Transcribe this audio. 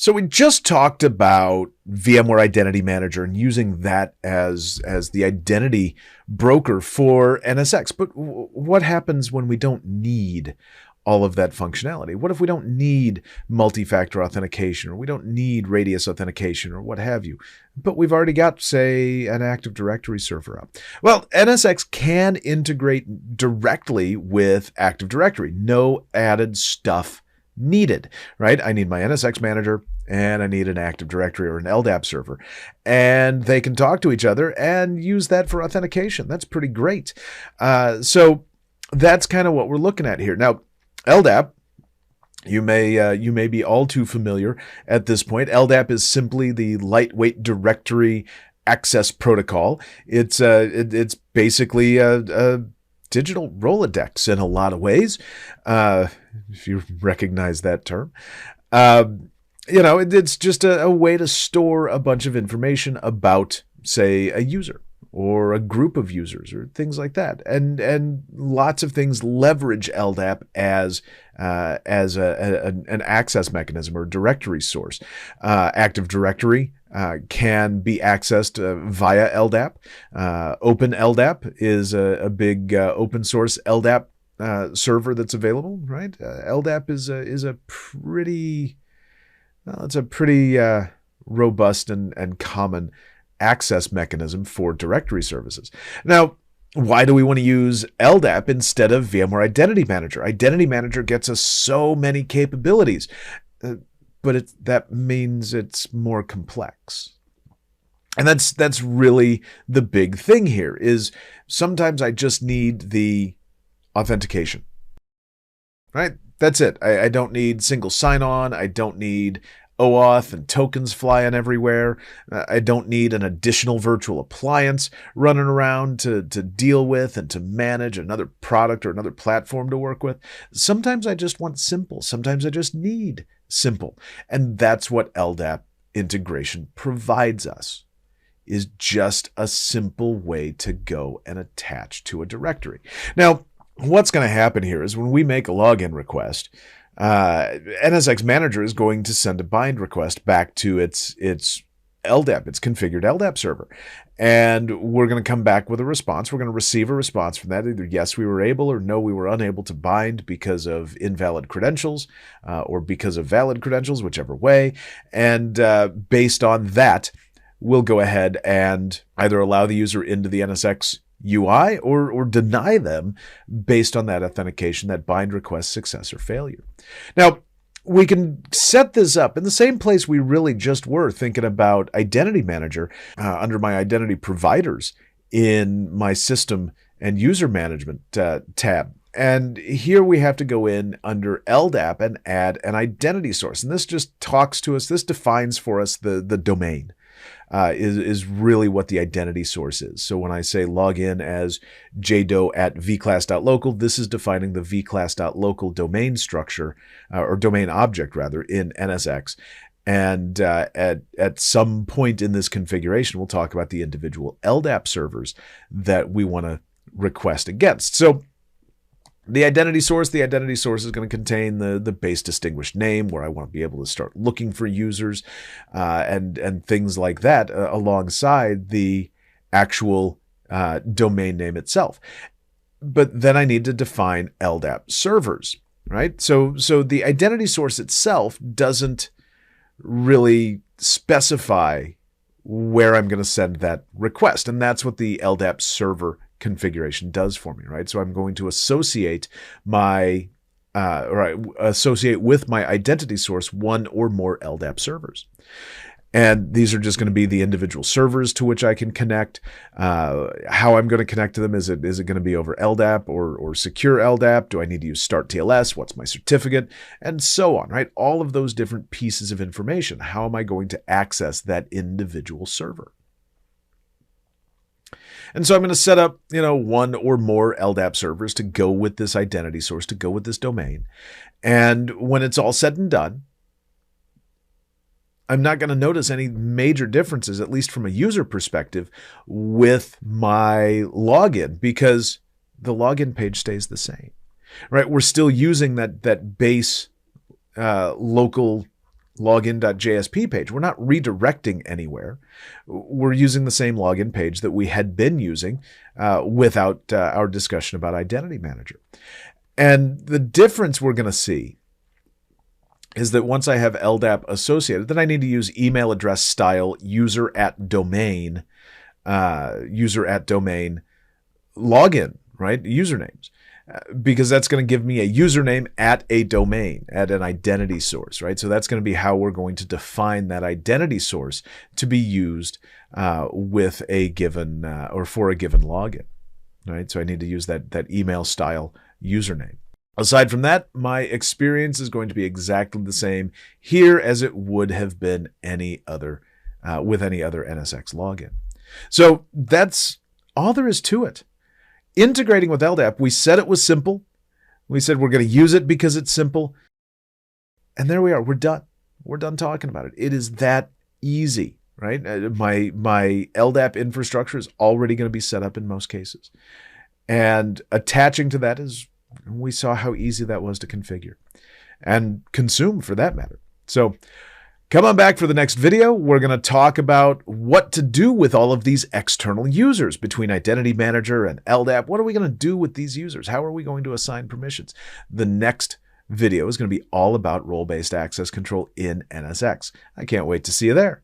So we just talked about VMware Identity Manager and using that as the identity broker for NSX. But what happens when we don't need all of that functionality? What if we don't need multi-factor authentication, or we don't need radius authentication, or what have you, but we've already got, say, an Active Directory server up? Well, NSX can integrate directly with Active Directory. No added stuff needed, right? I need my NSX manager and I need an Active Directory or an LDAP server, and they can talk to each other and use that for authentication. That's pretty great. So that's kind of what we're looking at here. Now, LDAP, you may be all too familiar at this point. LDAP is simply the lightweight directory access protocol. It's basically a digital Rolodex in a lot of ways, if you recognize that term. It's just a way to store a bunch of information about, say, a user or a group of users or things like that. And lots of things leverage LDAP as an access mechanism or directory source. Active Directory can be accessed via LDAP. Open LDAP is a big open source LDAP server that's available, right? LDAP is a pretty robust and common access mechanism for directory services. Now, why do we want to use LDAP instead of VMware Identity Manager? Identity Manager gets us so many capabilities, but that means it's more complex. And that's really the big thing here, is sometimes I just need the authentication, right? That's it. I don't need single sign-on. I don't need OAuth and tokens flying everywhere. I don't need an additional virtual appliance running around to deal with and to manage another product or another platform to work with. Sometimes I just want simple. Sometimes I just need simple. And that's what LDAP integration provides us, is just a simple way to go and attach to a directory. Now, what's going to happen here is when we make a login request, NSX Manager is going to send a bind request back to its LDAP, its configured LDAP server. And we're going to come back with a response. We're going to receive a response from that. Either yes, we were able, or no, we were unable to bind because of invalid credentials, or because of valid credentials, whichever way. And based on that, we'll go ahead and either allow the user into the NSX UI or deny them based on that authentication, that bind request success or failure. Now, we can set this up in the same place we really just were thinking about Identity Manager under my identity providers in my system and user management tab. And here we have to go in under LDAP and add an identity source. And this just talks to us, this defines for us the domain. Is really what the identity source is. So when I say log in as jdo@vclass.local, this is defining the vclass.local domain structure, or domain object rather, in NSX. And at some point in this configuration, we'll talk about the individual LDAP servers that we want to request against. So the identity source is going to contain the base distinguished name, where I want to be able to start looking for users and things like that, alongside the actual domain name itself. But then I need to define LDAP servers, right? So the identity source itself doesn't really specify where I'm going to send that request, and that's what the LDAP server configuration does for me, right? So I'm going to associate associate with my identity source one or more LDAP servers. And these are just going to be the individual servers to which I can connect. How I'm going to connect to them, is it going to be over LDAP or secure LDAP? Do I need to use Start TLS? What's my certificate? And so on, right? All of those different pieces of information. How am I going to access that individual server? And so I'm going to set up, one or more LDAP servers to go with this identity source, to go with this domain. And when it's all said and done, I'm not going to notice any major differences, at least from a user perspective, with my login, because the login page stays the same, right? We're still using that base local login.jsp page. We're not redirecting anywhere. We're using the same login page that we had been using without our discussion about Identity Manager. And the difference we're going to see is that once I have LDAP associated, then I need to use email address style user@domain login, right? Usernames. Because that's going to give me a username at a domain, at an identity source, right? So that's going to be how we're going to define that identity source to be used with a given or for a given login, right? So I need to use that email style username. Aside from that, my experience is going to be exactly the same here as it would have been any other with any other NSX login. So that's all there is to it. Integrating with LDAP, we said it was simple. We said we're going to use it because it's simple. And there we are. We're done. We're done talking about it. It is that easy, right? My LDAP infrastructure is already going to be set up in most cases. And attaching to that is, we saw how easy that was to configure and consume for that matter. So come on back for the next video. We're going to talk about what to do with all of these external users between Identity Manager and LDAP. What are we going to do with these users? How are we going to assign permissions? The next video is going to be all about role-based access control in NSX. I can't wait to see you there.